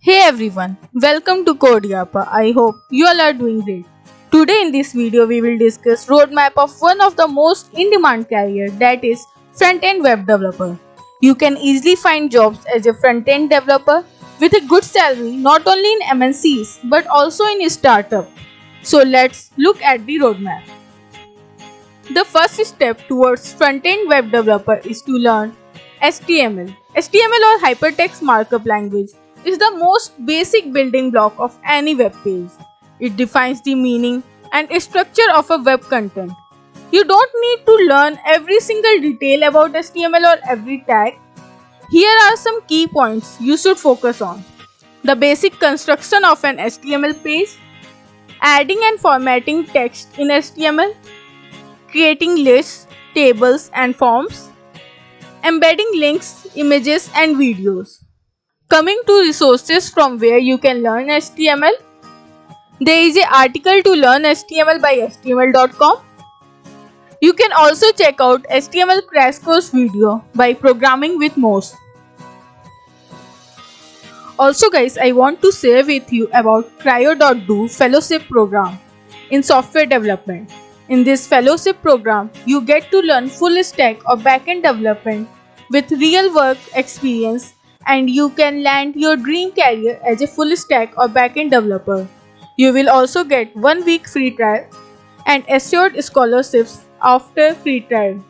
Hey everyone, welcome to Codeyapa. I hope you all are doing great. Today in this video we will discuss roadmap of one of the most in-demand career, that is front-end web developer. You can easily find jobs as a front-end developer with a good salary not only in MNCs but also in a startup. So let's look at the roadmap. The first step towards front-end web developer is to learn HTML. HTML or Hypertext Markup Language is the most basic building block of any web page. It defines the meaning and structure of a web content. You don't need to learn every single detail about HTML or every tag. Here are some key points you should focus on. The basic construction of an HTML page, adding and formatting text in HTML, creating lists, tables and forms, embedding links, images and videos. Coming to resources from where you can learn HTML, there is an article to learn HTML by html.com. You can also check out HTML crash course video by Programming with Moz. Also guys, I want to share with you about Cryo.do fellowship program in software development. In this fellowship program, you get to learn full stack of backend development with real work experience, and you can land your dream career as a full stack or backend developer. You will also get 1 week free trial and assured scholarships after free trial.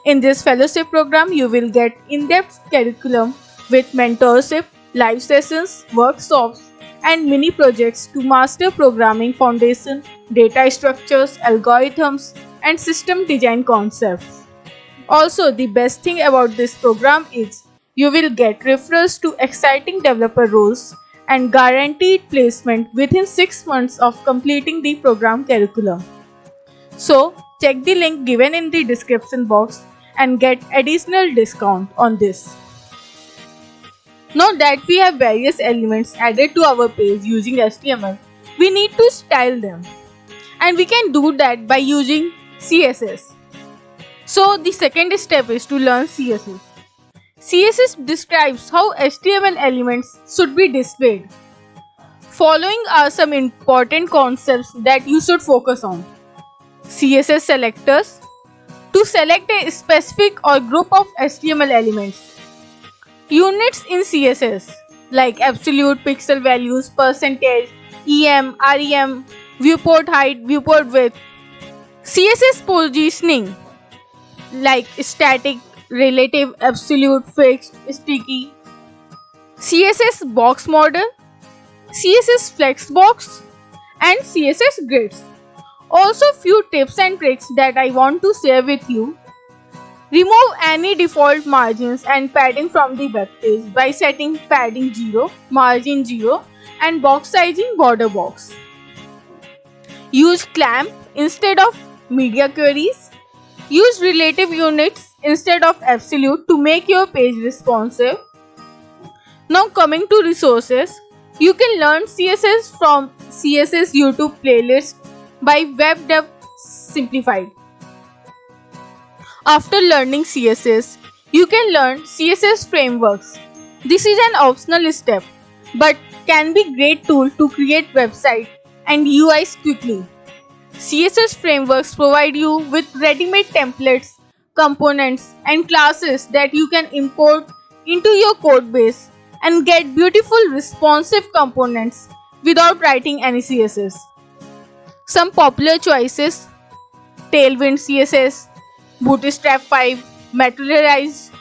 In this fellowship program, you will get in-depth curriculum with mentorship, live sessions, workshops, and mini projects to master programming foundation, data structures, algorithms, and system design concepts. Also, the best thing about this program is you will get referrals to exciting developer roles and guaranteed placement within 6 months of completing the program curriculum. So, check the link given in the description box and get additional discount on this. Now that we have various elements added to our page using HTML, we need to style them. And we can do that by using CSS. So the second step is to learn CSS. CSS describes how HTML elements should be displayed. Following are some important concepts that you should focus on. CSS selectors, to select a specific or group of HTML elements. Units in CSS like absolute pixel values, percentage, EM, REM, viewport height, viewport width. CSS positioning like static, relative, absolute, fixed, sticky. CSS box model, CSS flexbox, and CSS grids. Also few tips and tricks that I want to share with you. Remove any default margins and padding from the web page by setting padding 0, margin 0, and box sizing border box. Use clamp instead of media queries. Use relative units instead of absolute to make your page responsive. Now coming to resources, you can learn CSS from CSS YouTube playlist by WebDev Simplified. After learning CSS, you can learn CSS frameworks. This is an optional step, but can be a great tool to create websites and UIs quickly. CSS frameworks provide you with ready-made templates, components, and classes that you can import into your codebase and get beautiful responsive components without writing any CSS. Some popular choices: Tailwind CSS, Bootstrap 5, Materialize,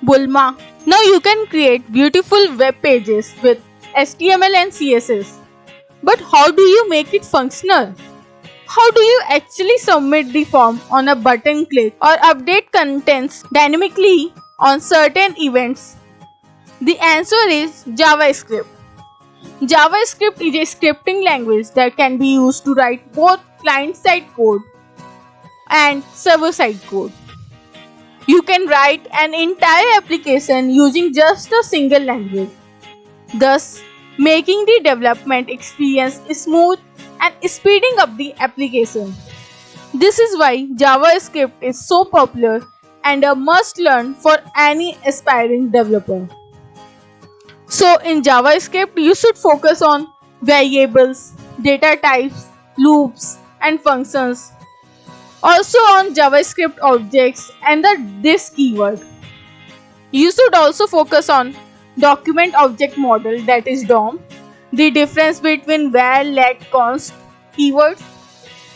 Bulma. Now you can create beautiful web pages with HTML and CSS. But how do you make it functional? How do you actually submit the form on a button click or update contents dynamically on certain events? The answer is JavaScript. JavaScript is a scripting language that can be used to write both client-side code and server-side code. You can write an entire application using just a single language, thus making the development experience smooth and speeding up the application. This is why JavaScript is so popular and a must learn for any aspiring developer. So in JavaScript, you should focus on variables, data types, loops, and functions. Also on JavaScript objects and the this keyword. You should also focus on document object model, that is DOM, the difference between var, let, const keywords,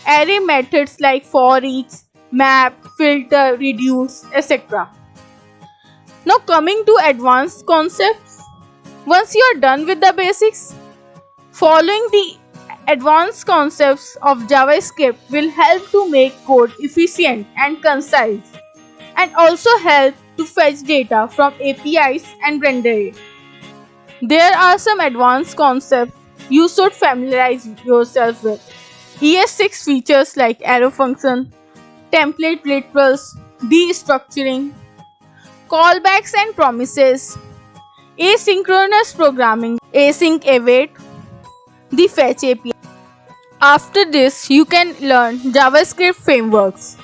array methods like for each, map, filter, reduce, etc. Now coming to advanced concepts. Once you are done with the basics, following the advanced concepts of JavaScript will help to make code efficient and concise, and also help to fetch data from APIs and render it. There are some advanced concepts you should familiarize yourself with. ES6 features like arrow function, template literals, destructuring, callbacks and promises, asynchronous programming, async await, the fetch API. After this, you can learn JavaScript frameworks.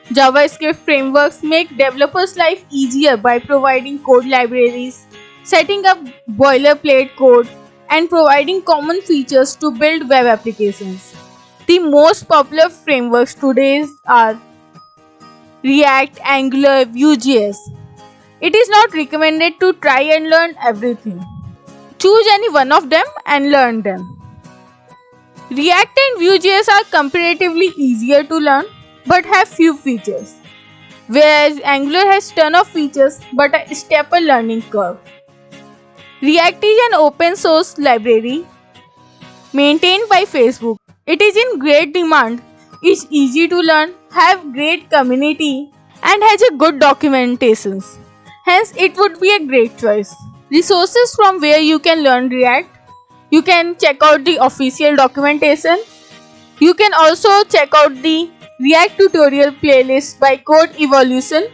JavaScript frameworks make developers' life easier by providing code libraries, setting up boilerplate code, and providing common features to build web applications. The most popular frameworks today are React, Angular, Vue.js. It is not recommended to try and learn everything. Choose any one of them and learn them. React and Vue.js are comparatively easier to learn but have few features, whereas Angular has ton of features but a steeper learning curve. React is an open source library maintained by Facebook. It is in great demand, is easy to learn, have great community, and has a good documentation. Hence, it would be a great choice. Resources from where you can learn React. You can check out the official documentation. You can also check out the React tutorial playlist by Code Evolution.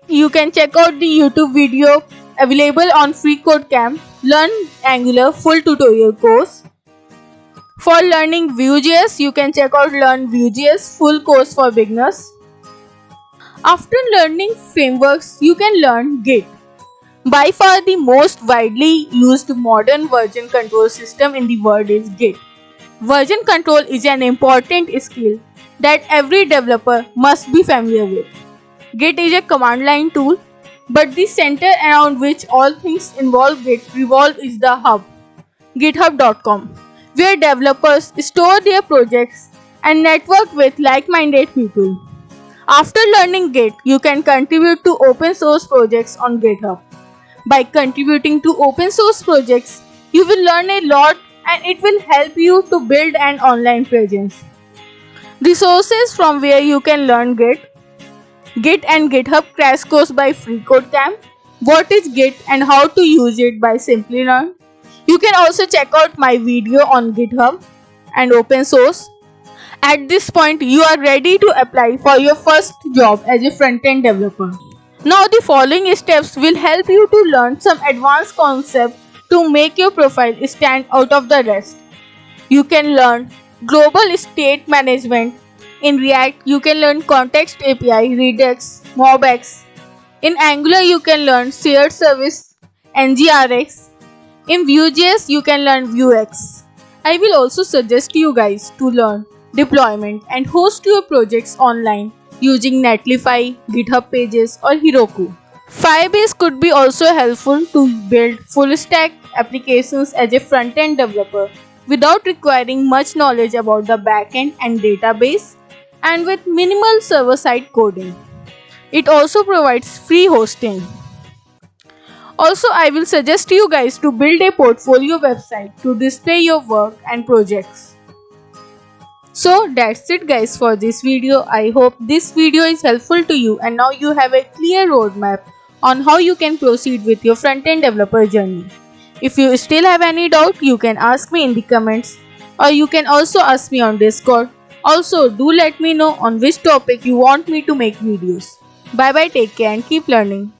You can check out the YouTube video available on FreeCodeCamp. Learn Angular full tutorial course. For learning Vue.js, you can check out Learn Vue.js full course for beginners. After learning frameworks, you can learn Git. By far the most widely used modern version control system in the world is Git. Version control is an important skill that every developer must be familiar with. Git is a command line tool, but the center around which all things involve Git revolve is the hub, github.com, where developers store their projects and network with like-minded people. After learning Git, you can contribute to open source projects on GitHub. By contributing to open source projects, you will learn a lot and it will help you to build an online presence. Resources from where you can learn Git. Git and GitHub crash course by FreeCodeCamp. What is Git and how to use it by Simplilearn. You can also check out my video on GitHub and open source. At this point, you are ready to apply for your first job as a front-end developer. Now the following steps will help you to learn some advanced concepts to make your profile stand out of the rest. You can learn global state management. In React, you can learn Context API, Redux, MobX. In Angular, you can learn Shared Service, NGRX. In Vue.js, you can learn Vuex. I will also suggest you guys to learn deployment and host your projects online using Netlify, GitHub Pages or Heroku. Firebase could be also helpful to build full-stack applications as a front-end developer without requiring much knowledge about the backend and database and with minimal server-side coding. It also provides free hosting. Also, I will suggest you guys to build a portfolio website to display your work and projects. So that's it guys for this video. I hope this video is helpful to you and now you have a clear roadmap on how you can proceed with your front-end developer journey. If you still have any doubt, you can ask me in the comments or you can also ask me on Discord. Also, do let me know on which topic you want me to make videos. Bye bye, take care and keep learning.